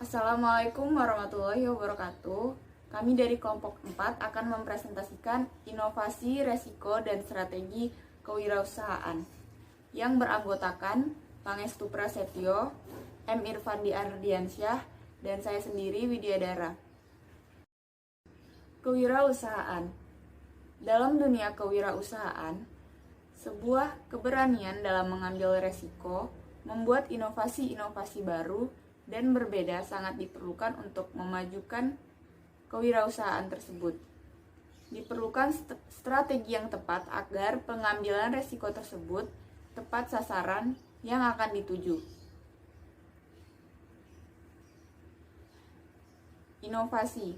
Assalamualaikum warahmatullahi wabarakatuh. Kami dari kelompok 4 akan mempresentasikan inovasi, resiko, dan strategi kewirausahaan yang beranggotakan Pangestu Prasetyo, M. Irfandi Ardiansyah, dan saya sendiri Widya Dara. Kewirausahaan. Dalam dunia kewirausahaan, sebuah keberanian dalam mengambil resiko membuat inovasi-inovasi baru dan berbeda sangat diperlukan untuk memajukan kewirausahaan tersebut. Diperlukan strategi yang tepat agar pengambilan resiko tersebut tepat sasaran yang akan dituju. Inovasi.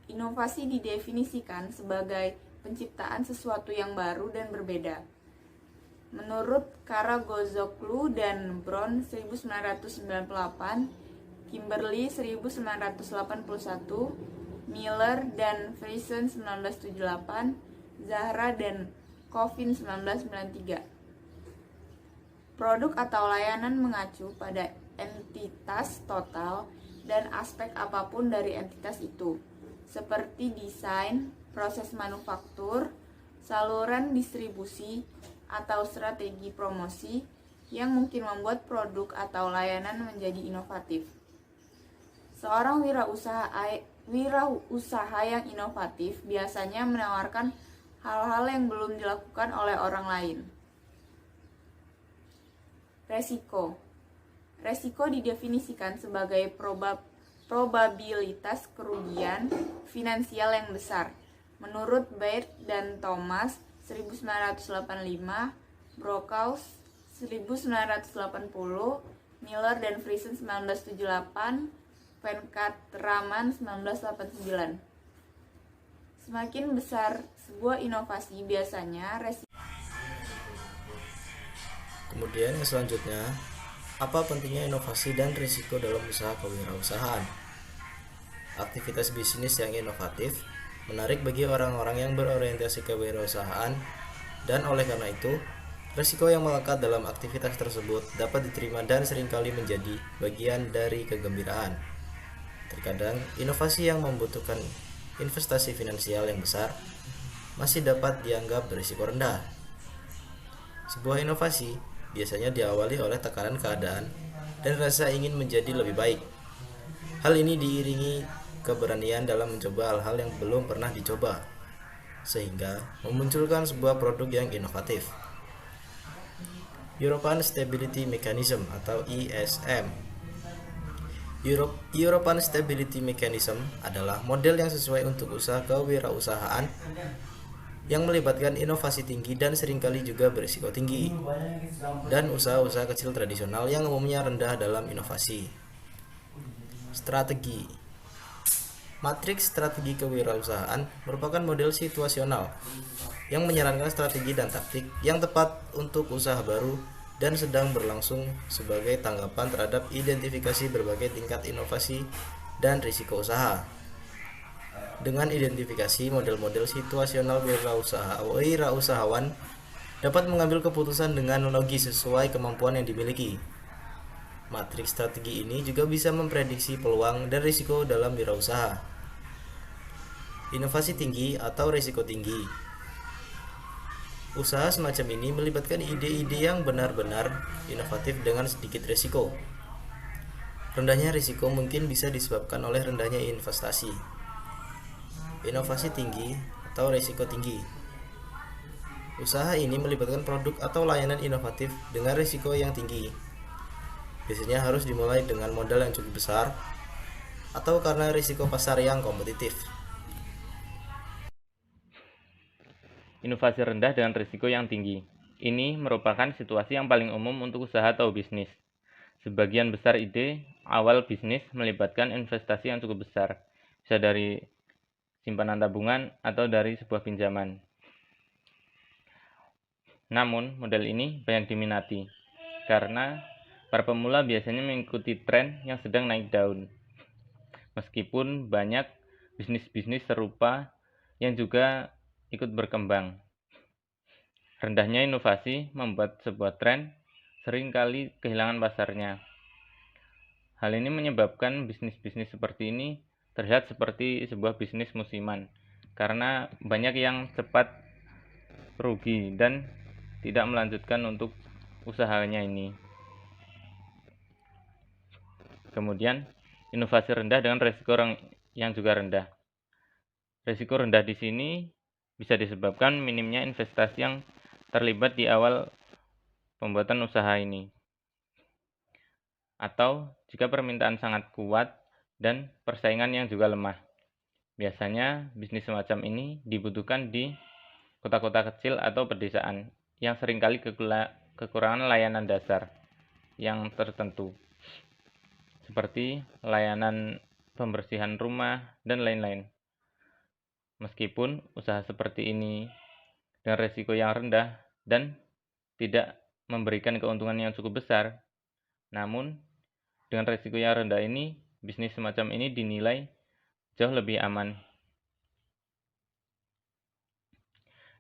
Inovasi didefinisikan sebagai penciptaan sesuatu yang baru dan berbeda. Menurut Karagozoglu dan Brown 1998, Kimberly 1981, Miller dan Friesen 1978, Zahra dan Kovin 1993. Produk atau layanan mengacu pada entitas total dan aspek apapun dari entitas itu, seperti desain, proses manufaktur, saluran distribusi, atau strategi promosi yang mungkin membuat produk atau layanan menjadi inovatif. Seorang wirausaha yang inovatif biasanya menawarkan hal-hal yang belum dilakukan oleh orang lain. Resiko. Resiko didefinisikan sebagai probabilitas kerugian finansial yang besar. Menurut Baird dan Thomas 1985, Brockhaus 1980, Miller dan Friesen 1978, Venkatraman 1989. Semakin besar sebuah inovasi, biasanya resiko. Kemudian yang selanjutnya, apa pentingnya inovasi dan risiko dalam usaha kewirausahaan? Aktivitas bisnis yang inovatif menarik bagi orang-orang yang berorientasi kewirausahaan, dan oleh karena itu, risiko yang melekat dalam aktivitas tersebut dapat diterima dan seringkali menjadi bagian dari kegembiraan. Terkadang, inovasi yang membutuhkan investasi finansial yang besar masih dapat dianggap berisiko rendah. Sebuah inovasi biasanya diawali oleh tekanan keadaan dan rasa ingin menjadi lebih baik. Hal ini diiringi keberanian dalam mencoba hal-hal yang belum pernah dicoba, sehingga memunculkan sebuah produk yang inovatif. European Stability Mechanism atau ESM. European Stability Mechanism adalah model yang sesuai untuk usaha kewirausahaan yang melibatkan inovasi tinggi dan seringkali juga berisiko tinggi, dan usaha-usaha kecil tradisional yang umumnya rendah dalam inovasi. Strategi. Matriks strategi kewirausahaan merupakan model situasional yang menyarankan strategi dan taktik yang tepat untuk usaha baru dan sedang berlangsung sebagai tanggapan terhadap identifikasi berbagai tingkat inovasi dan risiko usaha. Dengan identifikasi model-model situasional, wirausahawan dapat mengambil keputusan dengan logis sesuai kemampuan yang dimiliki. Matriks strategi ini juga bisa memprediksi peluang dan risiko dalam wirausaha. Inovasi tinggi atau risiko tinggi. Usaha semacam ini melibatkan ide-ide yang benar-benar inovatif dengan sedikit risiko. Rendahnya risiko mungkin bisa disebabkan oleh rendahnya investasi. Inovasi tinggi atau risiko tinggi. Usaha ini melibatkan produk atau layanan inovatif dengan risiko yang tinggi. Biasanya harus dimulai dengan modal yang cukup besar atau karena risiko pasar yang kompetitif. Inovasi rendah dengan risiko yang tinggi. Ini merupakan situasi yang paling umum untuk usaha atau bisnis. Sebagian besar ide awal bisnis melibatkan investasi yang cukup besar, bisa dari simpanan tabungan atau dari sebuah pinjaman. Namun, model ini banyak diminati karena para pemula biasanya mengikuti tren yang sedang naik daun. Meskipun banyak bisnis-bisnis serupa yang juga ikut berkembang. Rendahnya inovasi membuat sebuah tren seringkali kehilangan pasarnya. Hal ini menyebabkan bisnis-bisnis seperti ini terlihat seperti sebuah bisnis musiman, karena banyak yang cepat rugi dan tidak melanjutkan untuk usahanya ini. Kemudian, inovasi rendah dengan resiko yang juga rendah. Resiko rendah di sini bisa disebabkan minimnya investasi yang terlibat di awal pembuatan usaha ini, atau jika permintaan sangat kuat dan persaingan yang juga lemah. Biasanya bisnis semacam ini dibutuhkan di kota-kota kecil atau pedesaan yang seringkali kekurangan layanan dasar yang tertentu, seperti layanan pembersihan rumah dan lain-lain. Meskipun usaha seperti ini dengan risiko yang rendah dan tidak memberikan keuntungan yang cukup besar, namun dengan risiko yang rendah ini, bisnis semacam ini dinilai jauh lebih aman.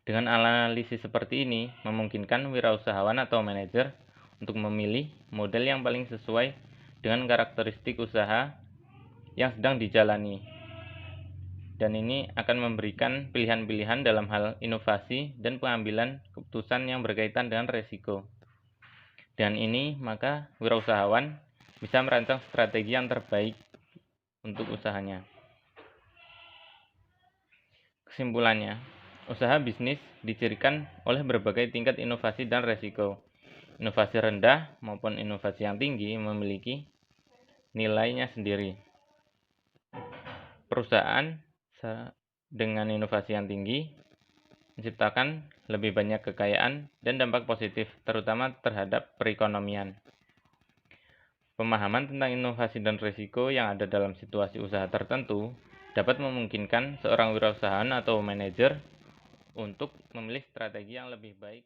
Dengan analisis seperti ini, memungkinkan wirausahawan atau manajer untuk memilih model yang paling sesuai dengan karakteristik usaha yang sedang dijalani. Dan ini akan memberikan pilihan-pilihan dalam hal inovasi dan pengambilan keputusan yang berkaitan dengan risiko. Dan ini, maka wirausahawan bisa merancang strategi yang terbaik untuk usahanya. Kesimpulannya, usaha bisnis dicirikan oleh berbagai tingkat inovasi dan risiko. Inovasi rendah maupun inovasi yang tinggi memiliki nilainya sendiri. Perusahaan dengan inovasi yang tinggi menciptakan lebih banyak kekayaan dan dampak positif, terutama terhadap perekonomian. Pemahaman tentang inovasi dan risiko yang ada dalam situasi usaha tertentu dapat memungkinkan seorang wirausahawan atau manajer untuk memilih strategi yang lebih baik